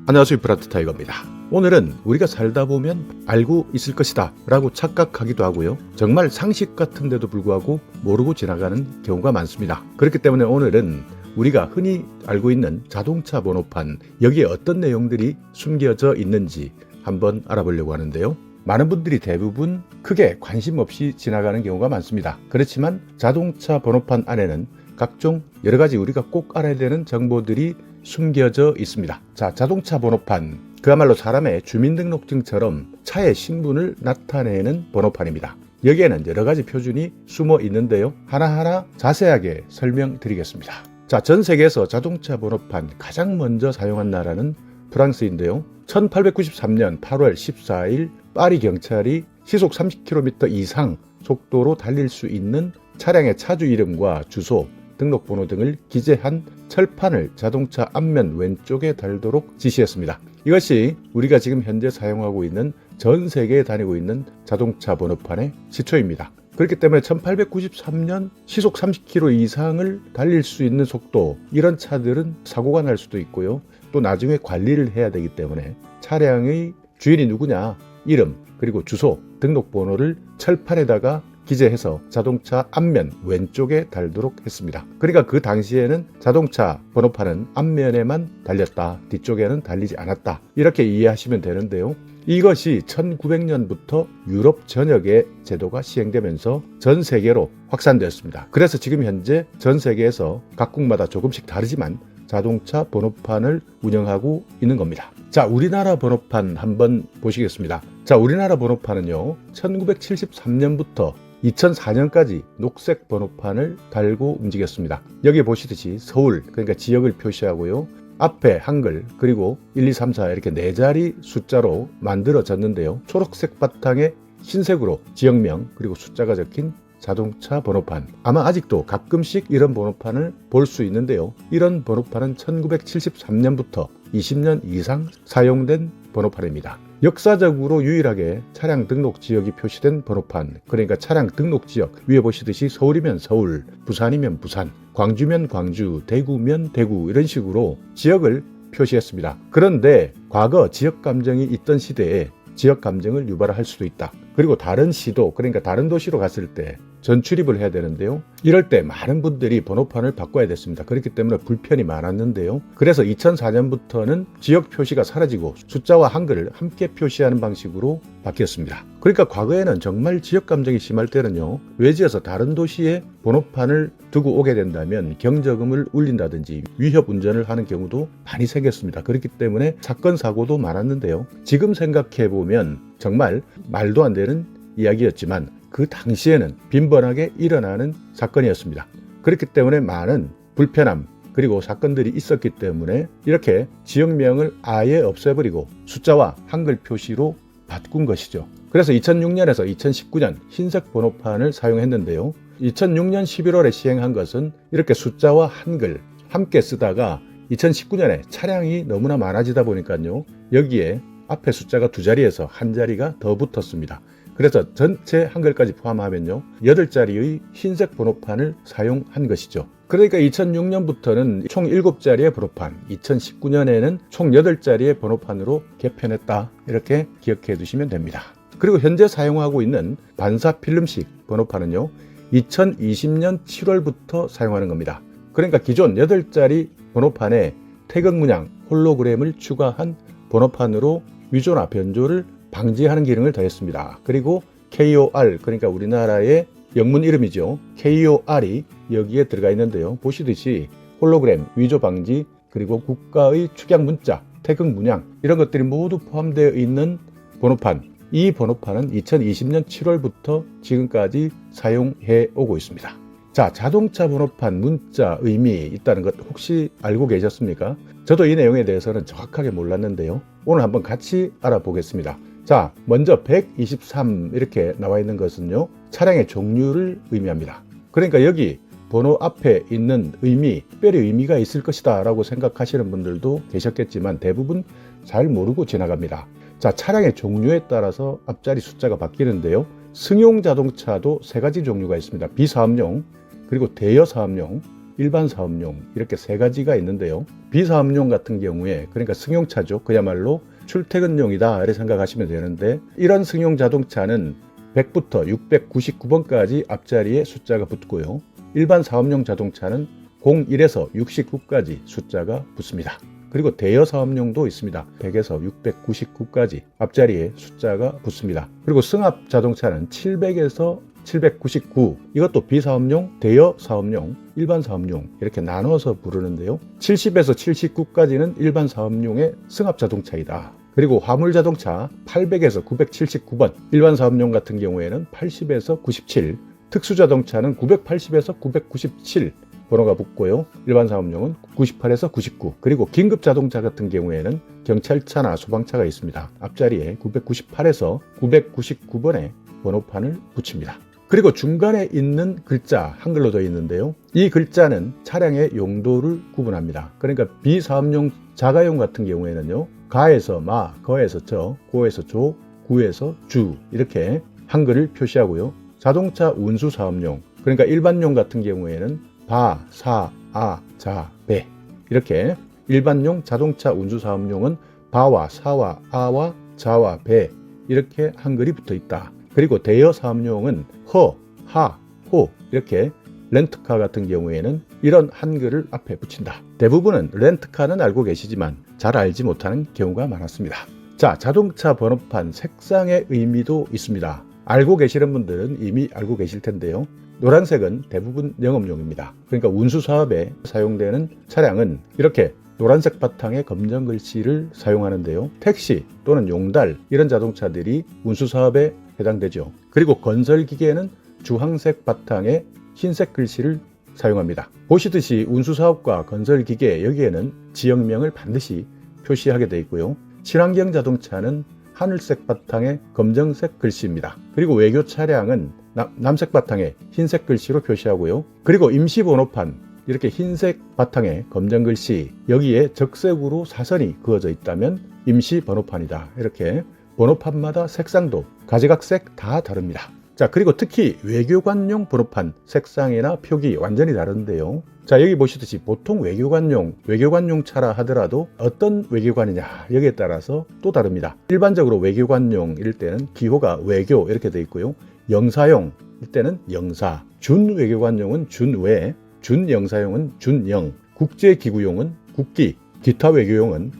안녕하세요. 브라트 타이거입니다. 오늘은 우리가 살다 보면 알고 있을 것이다 라고 착각하기도 하고요. 정말 상식 같은데도 불구하고 모르고 지나가는 경우가 많습니다. 그렇기 때문에 오늘은 우리가 흔히 알고 있는 자동차 번호판, 여기에 어떤 내용들이 숨겨져 있는지 한번 알아보려고 하는데요. 많은 분들이 대부분 크게 관심 없이 지나가는 경우가 많습니다. 그렇지만 자동차 번호판 안에는 각종 여러 가지 우리가 꼭 알아야 되는 정보들이 숨겨져 있습니다. 자, 자동차 번호판, 그야말로 사람의 주민등록증처럼 차의 신분을 나타내는 번호판입니다. 여기에는 여러 가지 표준이 숨어 있는데요. 하나하나 자세하게 설명드리겠습니다. 자, 전 세계에서 자동차 번호판 가장 먼저 사용한 나라는 프랑스인데요. 1893년 8월 14일 파리 경찰이 시속 30km 이상 속도로 달릴 수 있는 차량의 차주 이름과 주소, 등록번호 등을 기재한 철판을 자동차 앞면 왼쪽에 달도록 지시했습니다. 이것이 우리가 지금 현재 사용하고 있는 전 세계에 다니고 있는 자동차 번호판의 시초입니다. 그렇기 때문에 1893년 시속 30km 이상을 달릴 수 있는 속도, 이런 차들은 사고가 날 수도 있고요. 또 나중에 관리를 해야 되기 때문에 차량의 주인이 누구냐, 이름, 그리고 주소, 등록번호를 철판에다가 기재해서 자동차 앞면 왼쪽에 달도록 했습니다. 그러니까 그 당시에는 자동차 번호판은 앞면에만 달렸다, 뒤쪽에는 달리지 않았다, 이렇게 이해하시면 되는데요. 이것이 1900년부터 유럽 전역에 제도가 시행되면서 전 세계로 확산되었습니다. 그래서 지금 현재 전 세계에서 각국마다 조금씩 다르지만 자동차 번호판을 운영하고 있는 겁니다. 자, 우리나라 번호판 한번 보시겠습니다. 자, 우리나라 번호판은요, 1973년부터 2004년까지 녹색 번호판을 달고 움직였습니다. 여기 보시듯이 서울, 그러니까 지역을 표시하고요. 앞에 한글, 그리고 1, 2, 3, 4 이렇게 4자리 숫자로 만들어졌는데요. 초록색 바탕에 흰색으로 지역명, 그리고 숫자가 적힌 자동차 번호판. 아마 아직도 가끔씩 이런 번호판을 볼 수 있는데요. 이런 번호판은 1973년부터 20년 이상 사용된 번호판입니다. 역사적으로 유일하게 차량 등록 지역이 표시된 번호판, 그러니까 차량 등록 지역, 위에 보시듯이 서울이면 서울, 부산이면 부산, 광주면 광주, 대구면 대구, 이런 식으로 지역을 표시했습니다. 그런데 과거 지역 감정이 있던 시대에 지역 감정을 유발할 수도 있다. 그리고 다른 시도, 그러니까 다른 도시로 갔을 때 전출입을 해야 되는데요. 이럴 때 많은 분들이 번호판을 바꿔야 됐습니다. 그렇기 때문에 불편이 많았는데요. 그래서 2004년부터는 지역 표시가 사라지고 숫자와 한글을 함께 표시하는 방식으로 바뀌었습니다. 그러니까 과거에는 정말 지역 감정이 심할 때는요, 외지에서 다른 도시에 번호판을 두고 오게 된다면 경적음을 울린다든지 위협 운전을 하는 경우도 많이 생겼습니다. 그렇기 때문에 사건 사고도 많았는데요. 지금 생각해 보면 정말 말도 안 되는 이야기였지만 그 당시에는 빈번하게 일어나는 사건이었습니다. 그렇기 때문에 많은 불편함, 그리고 사건들이 있었기 때문에 이렇게 지역명을 아예 없애버리고 숫자와 한글 표시로 바꾼 것이죠. 그래서 2006년에서 2019년 흰색 번호판을 사용했는데요. 2006년 11월에 시행한 것은 이렇게 숫자와 한글 함께 쓰다가 2019년에 차량이 너무나 많아지다 보니까요, 여기에 앞에 숫자가 2자리에서 한 자리가 더 붙었습니다. 그래서 전체 한글까지 포함하면요, 8자리의 흰색 번호판을 사용한 것이죠. 그러니까 2006년부터는 총 7자리의 번호판, 2019년에는 총 8자리의 번호판으로 개편했다, 이렇게 기억해 두시면 됩니다. 그리고 현재 사용하고 있는 반사 필름식 번호판은요, 2020년 7월부터 사용하는 겁니다. 그러니까 기존 8자리 번호판에 태극 문양, 홀로그램을 추가한 번호판으로 위조나 변조를 방지하는 기능을 더했습니다. 그리고 KOR, 그러니까 우리나라의 영문 이름이죠. KOR이 여기에 들어가 있는데요. 보시듯이 홀로그램, 위조 방지, 그리고 국가의 축약 문자, 태극 문양, 이런 것들이 모두 포함되어 있는 번호판. 이 번호판은 2020년 7월부터 지금까지 사용해 오고 있습니다. 자, 자동차 번호판 문자 의미 있다는 것 혹시 알고 계셨습니까? 저도 이 내용에 대해서는 정확하게 몰랐는데요. 오늘 한번 같이 알아보겠습니다. 자, 먼저 123 이렇게 나와 있는 것은요, 차량의 종류를 의미합니다. 그러니까 여기 번호 앞에 있는 의미, 특별히 의미가 있을 것이다 라고 생각하시는 분들도 계셨겠지만 대부분 잘 모르고 지나갑니다. 자, 차량의 종류에 따라서 앞자리 숫자가 바뀌는데요. 승용 자동차도 3가지 종류가 있습니다. 비사업용, 그리고 대여 사업용, 일반 사업용 이렇게 세 가지가 있는데요. 비사업용 같은 경우에 그러니까 승용차죠. 그야말로 출퇴근용이다 이렇게 생각하시면 되는데 이런 승용 자동차는 100부터 699번까지 앞자리에 숫자가 붙고요. 일반 사업용 자동차는 01에서 69까지 숫자가 붙습니다. 그리고 대여 사업용도 있습니다. 100에서 699까지 앞자리에 숫자가 붙습니다. 그리고 승합 자동차는 700에서 799 이것도 비사업용, 대여 사업용, 일반 사업용 이렇게 나눠서 부르는데요. 70에서 79까지는 일반 사업용의 승합 자동차이다. 그리고 화물 자동차 800에서 979번, 일반 사업용 같은 경우에는 80에서 97, 특수 자동차는 980에서 997 번호가 붙고요. 일반 사업용은 98에서 99. 그리고 긴급 자동차 같은 경우에는 경찰차나 소방차가 있습니다. 앞자리에 998에서 999번의 번호판을 붙입니다. 그리고 중간에 있는 글자 한글로 되어 있는데요. 이 글자는 차량의 용도를 구분합니다. 그러니까 비사업용 자가용 같은 경우에는요. 가에서 마, 거에서 저, 고에서 조, 구에서 주 이렇게 한글을 표시하고요. 자동차 운수 사업용 그러니까 일반용 같은 경우에는 바, 사, 아, 자, 배 이렇게 일반용 자동차 운수 사업용은 바와 사와 아와 자와 배 이렇게 한글이 붙어 있다. 그리고 대여 사업용은 허, 하, 호 이렇게 렌트카 같은 경우에는 이런 한글을 앞에 붙인다. 대부분은 렌트카는 알고 계시지만 잘 알지 못하는 경우가 많았습니다. 자, 자동차 번호판 색상의 의미도 있습니다. 알고 계시는 분들은 이미 알고 계실 텐데요. 노란색은 대부분 영업용입니다. 그러니까 운수 사업에 사용되는 차량은 이렇게 노란색 바탕에 검정 글씨를 사용하는데요. 택시 또는 용달 이런 자동차들이 운수 사업에 해당되죠. 그리고 건설기계는 주황색 바탕에 흰색 글씨를 사용합니다. 보시듯이 운수사업과 건설기계 여기에는 지역명을 반드시 표시하게 되어 있고요. 친환경 자동차는 하늘색 바탕에 검정색 글씨입니다. 그리고 외교 차량은 남색 바탕에 흰색 글씨로 표시하고요. 그리고 임시 번호판 이렇게 흰색 바탕에 검정 글씨 여기에 적색으로 사선이 그어져 있다면 임시 번호판이다. 이렇게 번호판마다 색상도 가지각색 다 다릅니다. 자, 그리고 특히 외교관용 번호판 색상이나 표기 완전히 다른데요. 자, 여기 보시듯이 보통 외교관용 차라 하더라도 어떤 외교관이냐 여기에 따라서 또 다릅니다. 일반적으로 외교관용일 때는 기호가 외교 이렇게 되어 있고요. 영사용일 때는 영사, 준외교관용은 준외, 준영사용은 준영, 국제기구용은 국기, 기타 외교용은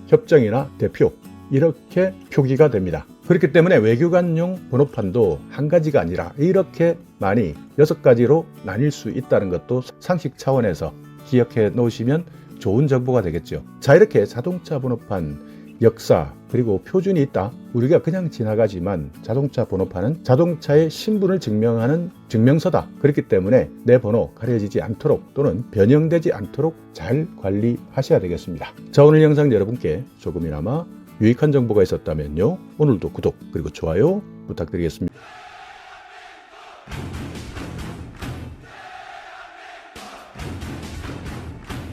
협정이나 대표 이렇게 표기가 됩니다. 그렇기 때문에 외교관용 번호판도 한 가지가 아니라 이렇게 많이 6가지로 나뉠 수 있다는 것도 상식 차원에서 기억해 놓으시면 좋은 정보가 되겠죠. 자, 이렇게 자동차 번호판 역사 그리고 표준이 있다. 우리가 그냥 지나가지만 자동차 번호판은 자동차의 신분을 증명하는 증명서다. 그렇기 때문에 내 번호 가려지지 않도록 또는 변형되지 않도록 잘 관리하셔야 되겠습니다. 자, 오늘 영상 여러분께 조금이나마 유익한 정보가 있었다면요. 오늘도 구독 그리고 좋아요 부탁드리겠습니다.